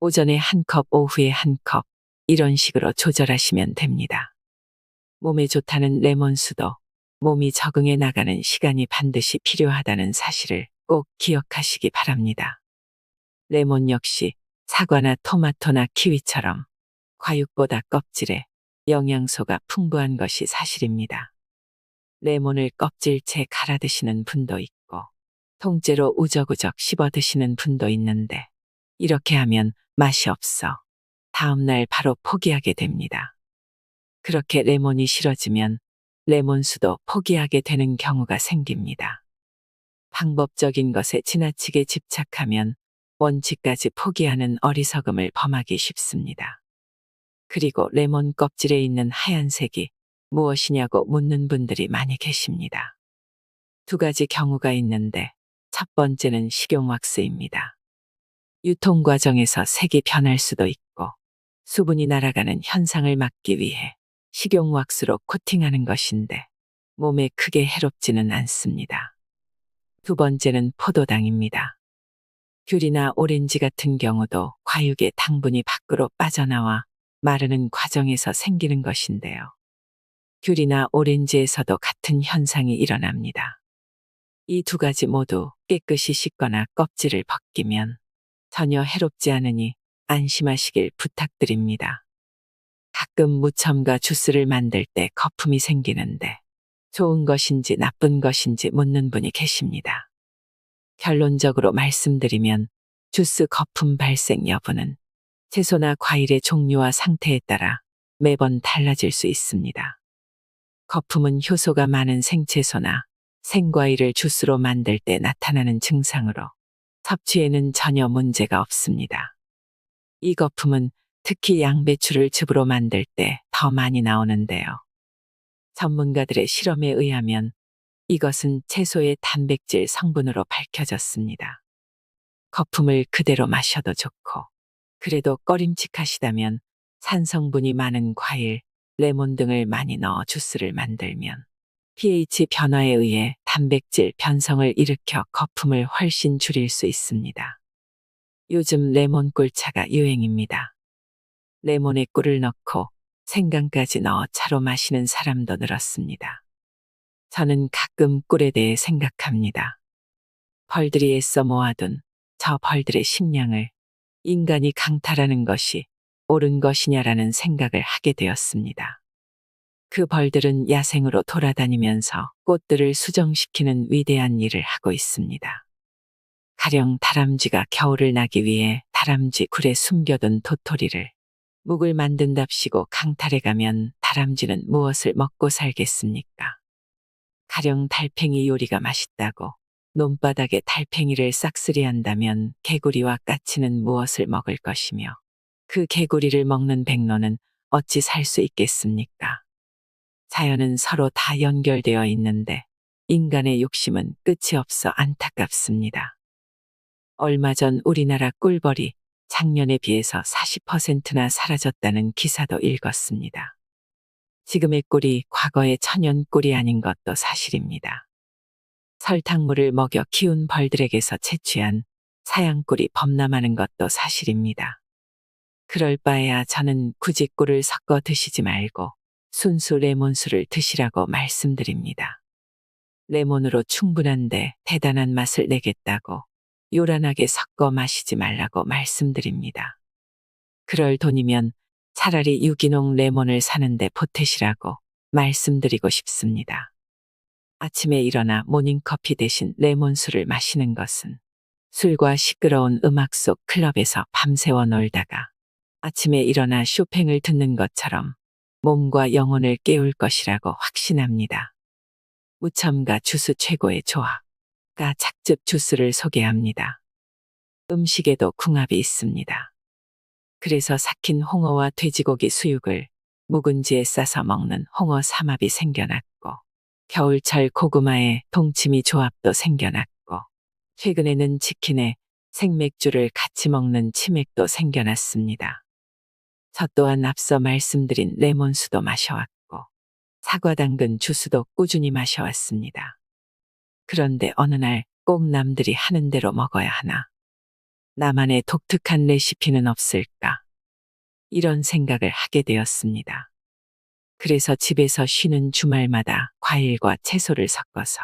A: 오전에 한 컵, 오후에 한 컵 이런 식으로 조절하시면 됩니다. 몸에 좋다는 레몬수도 몸이 적응해 나가는 시간이 반드시 필요하다는 사실을 꼭 기억하시기 바랍니다. 레몬 역시 사과나 토마토나 키위처럼 과육보다 껍질에 영양소가 풍부한 것이 사실입니다. 레몬을 껍질째 갈아 드시는 분도 있고 통째로 우적우적 씹어 드시는 분도 있는데 이렇게 하면 맛이 없어 다음날 바로 포기하게 됩니다. 그렇게 레몬이 싫어지면 레몬수도 포기하게 되는 경우가 생깁니다. 방법적인 것에 지나치게 집착하면 원칙까지 포기하는 어리석음을 범하기 쉽습니다. 그리고 레몬 껍질에 있는 하얀색이 무엇이냐고 묻는 분들이 많이 계십니다. 두 가지 경우가 있는데 첫 번째는 식용왁스입니다. 유통 과정에서 색이 변할 수도 있고 수분이 날아가는 현상을 막기 위해 식용왁스로 코팅하는 것인데 몸에 크게 해롭지는 않습니다. 두 번째는 포도당입니다. 귤이나 오렌지 같은 경우도 과육의 당분이 밖으로 빠져나와 마르는 과정에서 생기는 것인데요. 귤이나 오렌지에서도 같은 현상이 일어납니다. 이 두 가지 모두 깨끗이 씻거나 껍질을 벗기면 전혀 해롭지 않으니 안심하시길 부탁드립니다. 가끔 무첨가 주스를 만들 때 거품이 생기는데 좋은 것인지 나쁜 것인지 묻는 분이 계십니다. 결론적으로 말씀드리면 주스 거품 발생 여부는 채소나 과일의 종류와 상태에 따라 매번 달라질 수 있습니다. 거품은 효소가 많은 생채소나 생과일을 주스로 만들 때 나타나는 증상으로 섭취에는 전혀 문제가 없습니다. 이 거품은 특히 양배추를 즙으로 만들 때 더 많이 나오는데요. 전문가들의 실험에 의하면 이것은 채소의 단백질 성분으로 밝혀졌습니다. 거품을 그대로 마셔도 좋고 그래도 꺼림칙하시다면 산성분이 많은 과일, 레몬 등을 많이 넣어 주스를 만들면 pH 변화에 의해 단백질 변성을 일으켜 거품을 훨씬 줄일 수 있습니다. 요즘 레몬 꿀차가 유행입니다. 레몬에 꿀을 넣고 생강까지 넣어 차로 마시는 사람도 늘었습니다. 저는 가끔 꿀에 대해 생각합니다. 벌들이 애써 모아둔 저 벌들의 식량을 인간이 강탈하는 것이 옳은 것이냐라는 생각을 하게 되었습니다. 그 벌들은 야생으로 돌아다니면서 꽃들을 수정시키는 위대한 일을 하고 있습니다. 가령 다람쥐가 겨울을 나기 위해 다람쥐 굴에 숨겨둔 도토리를 묵을 만든답시고 강탈해 가면 다람쥐는 무엇을 먹고 살겠습니까? 가령 달팽이 요리가 맛있다고 논바닥에 달팽이를 싹쓸이한다면 개구리와 까치는 무엇을 먹을 것이며 그 개구리를 먹는 백로는 어찌 살 수 있겠습니까? 자연은 서로 다 연결되어 있는데 인간의 욕심은 끝이 없어 안타깝습니다. 얼마 전 우리나라 꿀벌이 작년에 비해서 40%나 사라졌다는 기사도 읽었습니다. 지금의 꿀이 과거의 천연 꿀이 아닌 것도 사실입니다. 설탕물을 먹여 키운 벌들에게서 채취한 사양꿀이 범람하는 것도 사실입니다. 그럴 바에야 저는 굳이 꿀을 섞어 드시지 말고 순수 레몬수를 드시라고 말씀드립니다. 레몬으로 충분한데 대단한 맛을 내겠다고 요란하게 섞어 마시지 말라고 말씀드립니다. 그럴 돈이면 차라리 유기농 레몬을 사는데 보태시라고 말씀드리고 싶습니다. 아침에 일어나 모닝커피 대신 레몬수를 마시는 것은 술과 시끄러운 음악 속 클럽에서 밤새워 놀다가 아침에 일어나 쇼팽을 듣는 것처럼 몸과 영혼을 깨울 것이라고 확신합니다. 무첨가 주스 최고의 조합, 가 착즙 주스를 소개합니다. 음식에도 궁합이 있습니다. 그래서 삭힌 홍어와 돼지고기 수육을 묵은지에 싸서 먹는 홍어 삼합이 생겨났고 겨울철 고구마에 동치미 조합도 생겨났고 최근에는 치킨에 생맥주를 같이 먹는 치맥도 생겨났습니다. 저 또한 앞서 말씀드린 레몬수도 마셔왔고 사과 당근 주스도 꾸준히 마셔왔습니다. 그런데 어느 날 꼭 남들이 하는 대로 먹어야 하나? 나만의 독특한 레시피는 없을까? 이런 생각을 하게 되었습니다. 그래서 집에서 쉬는 주말마다 과일과 채소를 섞어서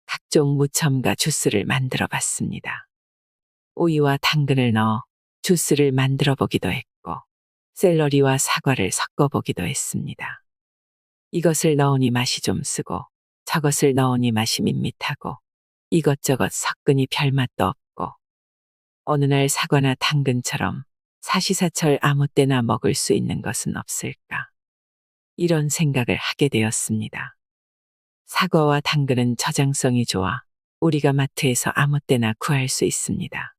A: 각종 무첨가 주스를 만들어 봤습니다. 오이와 당근을 넣어 주스를 만들어 보기도 했고 샐러리와 사과를 섞어 보기도 했습니다. 이것을 넣으니 맛이 좀 쓰고 저것을 넣으니 맛이 밋밋하고 이것저것 섞으니 별맛도 없고 어느 날 사과나 당근처럼 사시사철 아무 때나 먹을 수 있는 것은 없을까? 이런 생각을 하게 되었습니다. 사과와 당근은 저장성이 좋아 우리가 마트에서 아무 때나 구할 수 있습니다.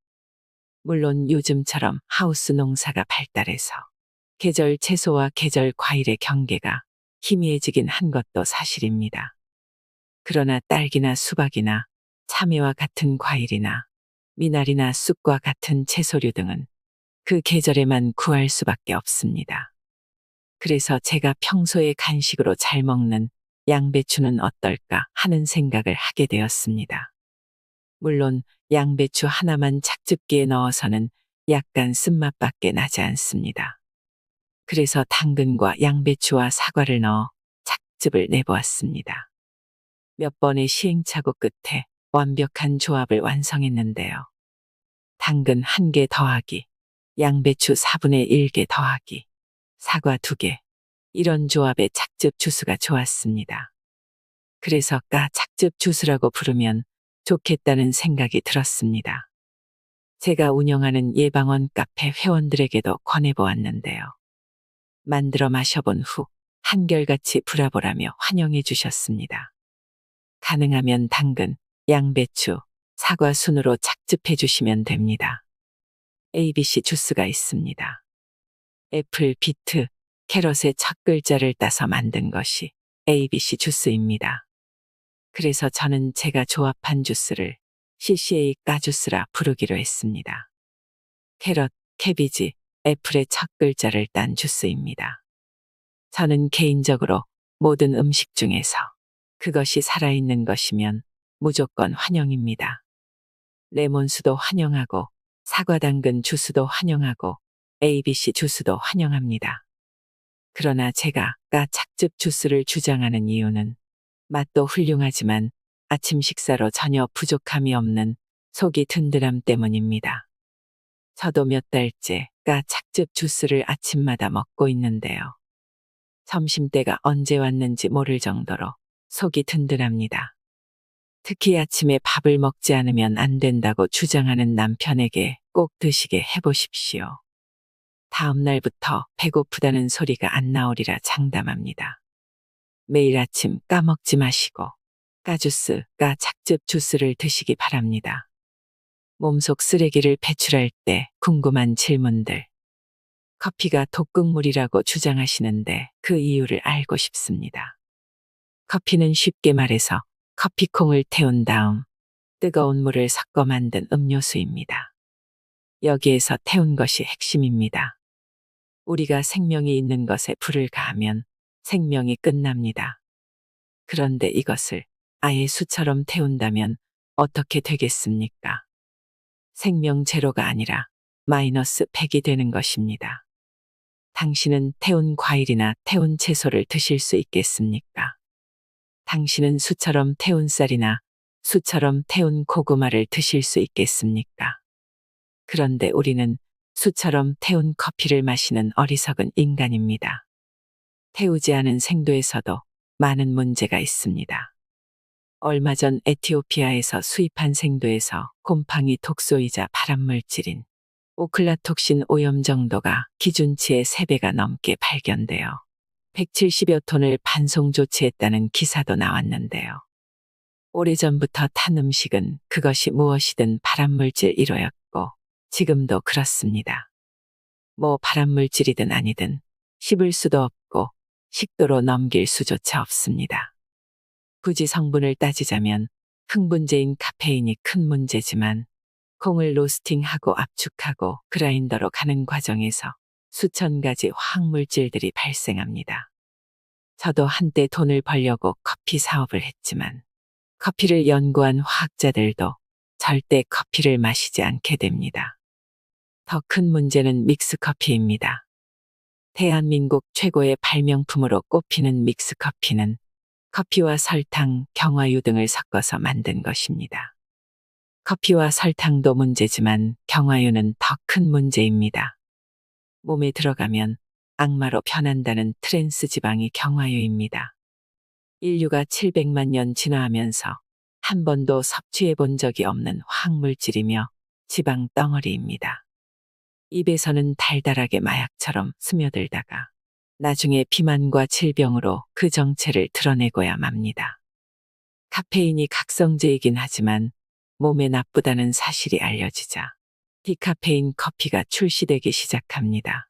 A: 물론 요즘처럼 하우스 농사가 발달해서 계절 채소와 계절 과일의 경계가 희미해지긴 한 것도 사실입니다. 그러나 딸기나 수박이나 참외와 같은 과일이나 미나리나 쑥과 같은 채소류 등은 그 계절에만 구할 수밖에 없습니다. 그래서 제가 평소에 간식으로 잘 먹는 양배추는 어떨까 하는 생각을 하게 되었습니다. 물론 양배추 하나만 착즙기에 넣어서는 약간 쓴맛밖에 나지 않습니다. 그래서 당근과 양배추와 사과를 넣어 착즙을 내보았습니다. 몇 번의 시행착오 끝에 완벽한 조합을 완성했는데요. 당근 1개 더하기, 양배추 4분의 1개 더하기, 사과 2개. 이런 조합의 착즙 주스가 좋았습니다. 그래서 까 착즙 주스라고 부르면 좋겠다는 생각이 들었습니다. 제가 운영하는 예방원 카페 회원들에게도 권해보았는데요. 만들어 마셔본 후 한결같이 브라보라며 환영해 주셨습니다. 가능하면 당근, 양배추, 사과 순으로 착즙해 주시면 됩니다. ABC 주스가 있습니다. 애플, 비트, 캐럿의 첫 글자를 따서 만든 것이 ABC 주스입니다. 그래서 저는 제가 조합한 주스를 CCA 까주스라 부르기로 했습니다. 캐럿, 캐비지, 애플의 첫 글자를 딴 주스입니다. 저는 개인적으로 모든 음식 중에서 그것이 살아있는 것이면 무조건 환영입니다. 레몬수도 환영하고 사과 당근 주스도 환영하고 ABC 주스도 환영합니다. 그러나 제가 착즙 주스를 주장하는 이유는 맛도 훌륭하지만 아침 식사로 전혀 부족함이 없는 속이 든든함 때문입니다. 저도 몇 달째 착즙 주스를 아침마다 먹고 있는데요. 점심때가 언제 왔는지 모를 정도로 속이 든든합니다. 특히 아침에 밥을 먹지 않으면 안 된다고 주장하는 남편에게 꼭 드시게 해보십시오. 다음 날부터 배고프다는 소리가 안 나오리라 장담합니다. 매일 아침 까먹지 마시고 까주스, 착즙 주스를 드시기 바랍니다. 몸속 쓰레기를 배출할 때 궁금한 질문들. 커피가 독극물이라고 주장하시는데 그 이유를 알고 싶습니다. 커피는 쉽게 말해서 커피콩을 태운 다음 뜨거운 물을 섞어 만든 음료수입니다. 여기에서 태운 것이 핵심입니다. 우리가 생명이 있는 것에 불을 가하면 생명이 끝납니다. 그런데 이것을 아예 수처럼 태운다면 어떻게 되겠습니까? 생명 제로가 아니라 마이너스 100이 되는 것입니다. 당신은 태운 과일이나 태운 채소를 드실 수 있겠습니까? 당신은 수처럼 태운 쌀이나 수처럼 태운 고구마를 드실 수 있겠습니까? 그런데 우리는 수처럼 태운 커피를 마시는 어리석은 인간입니다. 태우지 않은 생도에서도 많은 문제가 있습니다. 얼마 전 에티오피아에서 수입한 생도에서 곰팡이 독소이자 발암물질인 오클라톡신 오염 정도가 기준치의 3배가 넘게 발견되어 170여 톤을 반송 조치했다는 기사도 나왔는데요. 오래전부터 탄 음식은 그것이 무엇이든 발암물질 1호였고 지금도 그렇습니다. 뭐 발암물질이든 아니든 씹을 수도 없고 식도로 넘길 수조차 없습니다. 굳이 성분을 따지자면 흥분제인 카페인이 큰 문제지만 콩을 로스팅하고 압축하고 그라인더로 가는 과정에서 수천 가지 화학물질들이 발생합니다. 저도 한때 돈을 벌려고 커피 사업을 했지만 커피를 연구한 화학자들도 절대 커피를 마시지 않게 됩니다. 더 큰 문제는 믹스커피입니다. 대한민국 최고의 발명품으로 꼽히는 믹스커피는 커피와 설탕, 경화유 등을 섞어서 만든 것입니다. 커피와 설탕도 문제지만 경화유는 더 큰 문제입니다. 몸에 들어가면 악마로 변한다는 트랜스 지방이 경화유입니다. 인류가 700만 년 진화하면서 한 번도 섭취해 본 적이 없는 화학물질이며 지방 덩어리입니다. 입에서는 달달하게 마약처럼 스며들다가 나중에 비만과 질병으로 그 정체를 드러내고야 맙니다. 카페인이 각성제이긴 하지만 몸에 나쁘다는 사실이 알려지자 디카페인 커피가 출시되기 시작합니다.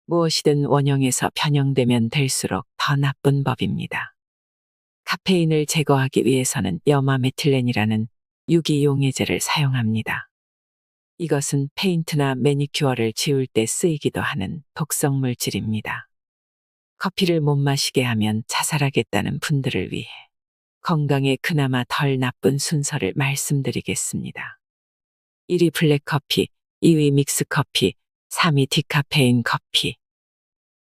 A: 무엇이든 원형에서 변형되면 될수록 더 나쁜 법입니다. 카페인을 제거하기 위해서는 염화메틸렌이라는 유기용해제를 사용합니다. 이것은 페인트나 매니큐어를 지울 때 쓰이기도 하는 독성 물질입니다. 커피를 못 마시게 하면 자살하겠다는 분들을 위해 건강에 그나마 덜 나쁜 순서를 말씀드리겠습니다. 1위 블랙커피, 2위 믹스커피, 3위 디카페인 커피.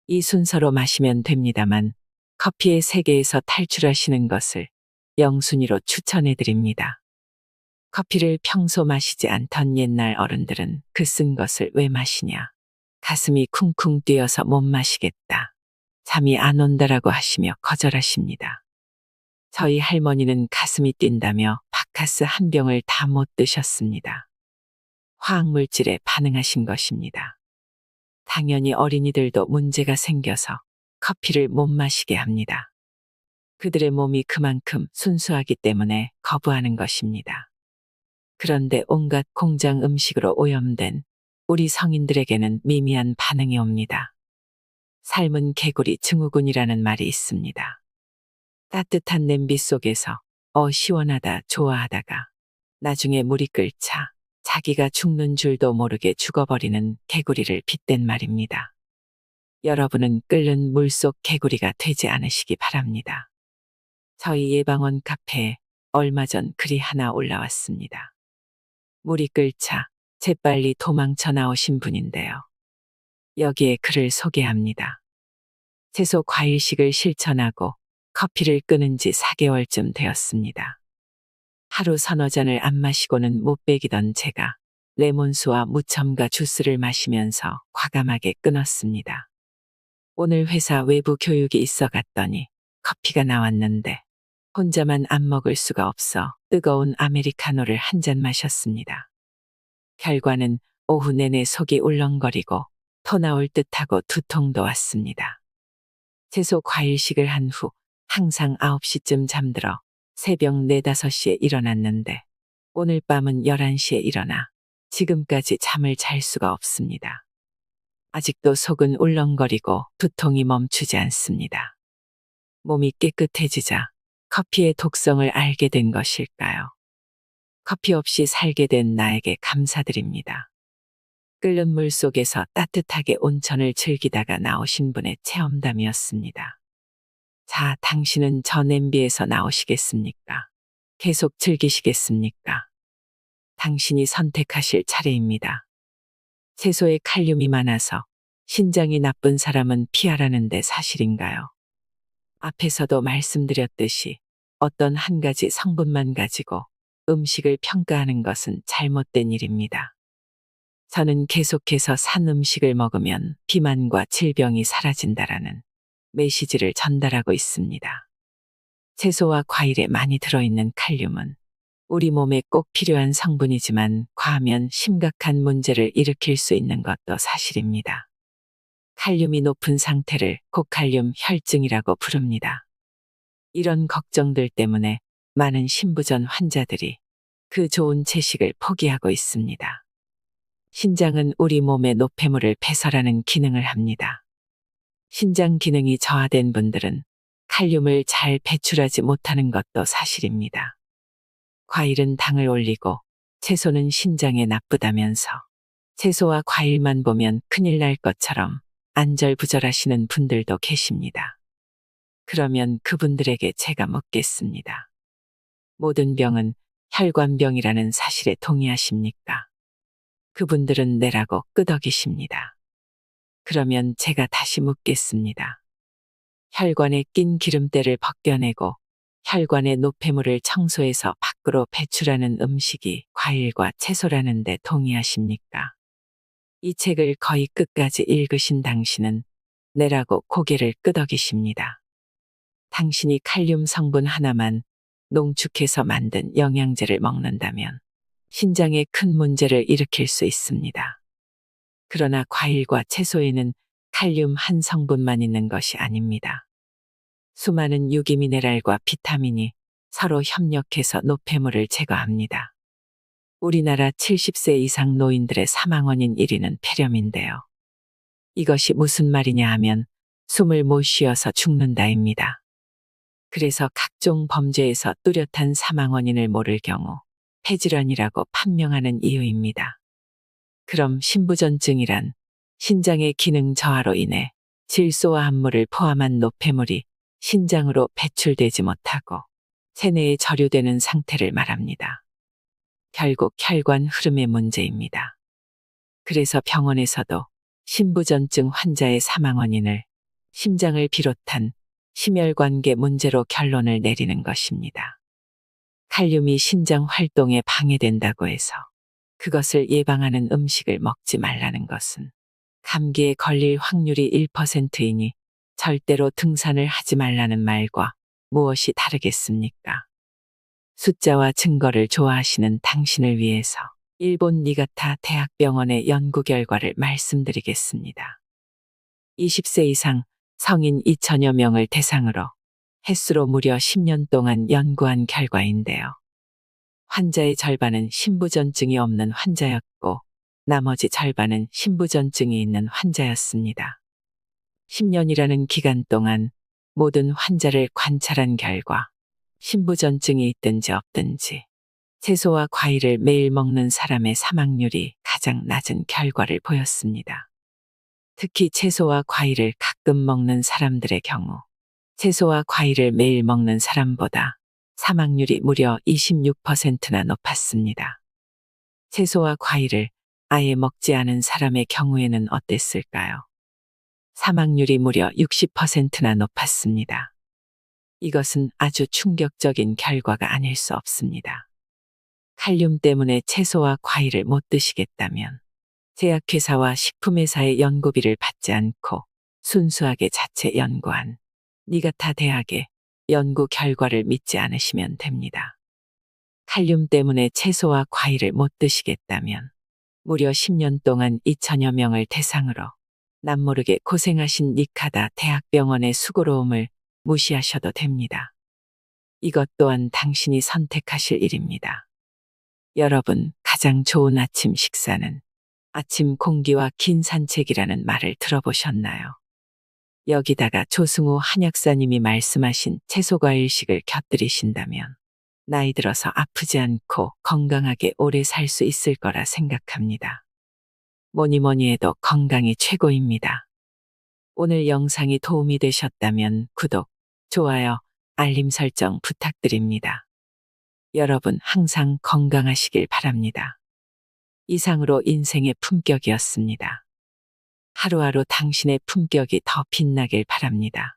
A: 이 순서로 마시면 됩니다만 커피의 세계에서 탈출하시는 것을 영순위로 추천해드립니다. 커피를 평소 마시지 않던 옛날 어른들은 그 쓴 것을 왜 마시냐. 가슴이 쿵쿵 뛰어서 못 마시겠다. 잠이 안 온다라고 하시며 거절하십니다. 저희 할머니는 가슴이 뛴다며 바카스 한 병을 다 못 드셨습니다. 화학물질에 반응하신 것입니다. 당연히 어린이들도 문제가 생겨서 커피를 못 마시게 합니다. 그들의 몸이 그만큼 순수하기 때문에 거부하는 것입니다. 그런데 온갖 공장 음식으로 오염된 우리 성인들에게는 미미한 반응이 옵니다. 삶은 개구리 증후군이라는 말이 있습니다. 따뜻한 냄비 속에서 시원하다 좋아하다가 나중에 물이 끓자 자기가 죽는 줄도 모르게 죽어버리는 개구리를 빗댄 말입니다. 여러분은 끓는 물속 개구리가 되지 않으시기 바랍니다. 저희 예방원 카페에 얼마 전 글이 하나 올라왔습니다. 물이 끓자 재빨리 도망쳐 나오신 분인데요. 여기에 글을 소개합니다. 채소 과일식을 실천하고 커피를 끊은 지 4개월쯤 되었습니다. 하루 서너 잔을 안 마시고는 못 베기던 제가 레몬수와 무첨가 주스를 마시면서 과감하게 끊었습니다. 오늘 회사 외부 교육이 있어 갔더니 커피가 나왔는데 혼자만 안 먹을 수가 없어 뜨거운 아메리카노를 한 잔 마셨습니다. 결과는 오후 내내 속이 울렁거리고 토 나올 듯하고 두통도 왔습니다. 채소 과일식을 한 후 항상 9시쯤 잠들어 새벽 4, 5시에 일어났는데 오늘 밤은 11시에 일어나 지금까지 잠을 잘 수가 없습니다. 아직도 속은 울렁거리고 두통이 멈추지 않습니다. 몸이 깨끗해지자 커피의 독성을 알게 된 것일까요? 커피 없이 살게 된 나에게 감사드립니다. 끓는 물 속에서 따뜻하게 온천을 즐기다가 나오신 분의 체험담이었습니다. 자, 당신은 저 냄비에서 나오시겠습니까? 계속 즐기시겠습니까? 당신이 선택하실 차례입니다. 채소에 칼륨이 많아서 신장이 나쁜 사람은 피하라는데 사실인가요? 앞에서도 말씀드렸듯이 어떤 한 가지 성분만 가지고 음식을 평가하는 것은 잘못된 일입니다. 저는 계속해서 산 음식을 먹으면 비만과 질병이 사라진다라는 메시지를 전달하고 있습니다. 채소와 과일에 많이 들어있는 칼륨은 우리 몸에 꼭 필요한 성분이지만 과하면 심각한 문제를 일으킬 수 있는 것도 사실입니다. 칼륨이 높은 상태를 고칼륨 혈증이라고 부릅니다. 이런 걱정들 때문에 많은 신부전 환자들이 그 좋은 채식을 포기하고 있습니다. 신장은 우리 몸의 노폐물을 배설하는 기능을 합니다. 신장 기능이 저하된 분들은 칼륨을 잘 배출하지 못하는 것도 사실입니다. 과일은 당을 올리고 채소는 신장에 나쁘다면서 채소와 과일만 보면 큰일 날 것처럼 안절부절하시는 분들도 계십니다. 그러면 그분들에게 제가 묻겠습니다. 모든 병은 혈관병이라는 사실에 동의하십니까? 그분들은 내라고 끄덕이십니다. 그러면 제가 다시 묻겠습니다. 혈관에 낀 기름때를 벗겨내고 혈관의 노폐물을 청소해서 밖으로 배출하는 음식이 과일과 채소라는데 동의하십니까? 이 책을 거의 끝까지 읽으신 당신은 내라고 고개를 끄덕이십니다. 당신이 칼륨 성분 하나만 농축해서 만든 영양제를 먹는다면 신장에 큰 문제를 일으킬 수 있습니다. 그러나 과일과 채소에는 칼륨 한 성분만 있는 것이 아닙니다. 수많은 유기미네랄과 비타민이 서로 협력해서 노폐물을 제거합니다. 우리나라 70세 이상 노인들의 사망 원인 1위는 폐렴인데요. 이것이 무슨 말이냐 하면 숨을 못 쉬어서 죽는다입니다. 그래서 각종 범죄에서 뚜렷한 사망 원인을 모를 경우 폐질환이라고 판명하는 이유입니다. 그럼 신부전증이란 신장의 기능 저하로 인해 질소와 암물을 포함한 노폐물이 신장으로 배출되지 못하고 체내에 저류되는 상태를 말합니다. 결국 혈관 흐름의 문제입니다. 그래서 병원에서도 신부전증 환자의 사망 원인을 심장을 비롯한 심혈관계 문제로 결론을 내리는 것입니다. 칼륨이 신장 활동에 방해된다고 해서 그것을 예방하는 음식을 먹지 말라는 것은 감기에 걸릴 확률이 1%이니 절대로 등산을 하지 말라는 말과 무엇이 다르겠습니까? 숫자와 증거를 좋아하시는 당신을 위해서 일본 니가타 대학병원의 연구 결과를 말씀드리겠습니다. 20세 이상 성인 2천여 명을 대상으로 횟수로 무려 10년 동안 연구한 결과인데요. 환자의 절반은 신부전증이 없는 환자였고 나머지 절반은 신부전증이 있는 환자였습니다. 10년이라는 기간 동안 모든 환자를 관찰한 결과 신부전증이 있든지 없든지 채소와 과일을 매일 먹는 사람의 사망률이 가장 낮은 결과를 보였습니다. 특히 채소와 과일을 가끔 먹는 사람들의 경우 채소와 과일을 매일 먹는 사람보다 사망률이 무려 26%나 높았습니다. 채소와 과일을 아예 먹지 않은 사람의 경우에는 어땠을까요? 사망률이 무려 60%나 높았습니다. 이것은 아주 충격적인 결과가 아닐 수 없습니다. 칼륨 때문에 채소와 과일을 못 드시겠다면 제약회사와 식품회사의 연구비를 받지 않고 순수하게 자체 연구한 니가타 대학의 연구 결과를 믿지 않으시면 됩니다. 칼륨 때문에 채소와 과일을 못 드시겠다면 무려 10년 동안 2천여 명을 대상으로 남모르게 고생하신 니카다 대학병원의 수고로움을 무시하셔도 됩니다. 이것 또한 당신이 선택하실 일입니다. 여러분, 가장 좋은 아침 식사는 아침 공기와 긴 산책이라는 말을 들어보셨나요? 여기다가 조승우 한약사님이 말씀하신 채소과일식을 곁들이신다면 나이 들어서 아프지 않고 건강하게 오래 살 수 있을 거라 생각합니다. 뭐니 뭐니 해도 건강이 최고입니다. 오늘 영상이 도움이 되셨다면 구독, 좋아요, 알림 설정 부탁드립니다. 여러분 항상 건강하시길 바랍니다. 이상으로 인생의 품격이었습니다. 하루하루 당신의 품격이 더 빛나길 바랍니다.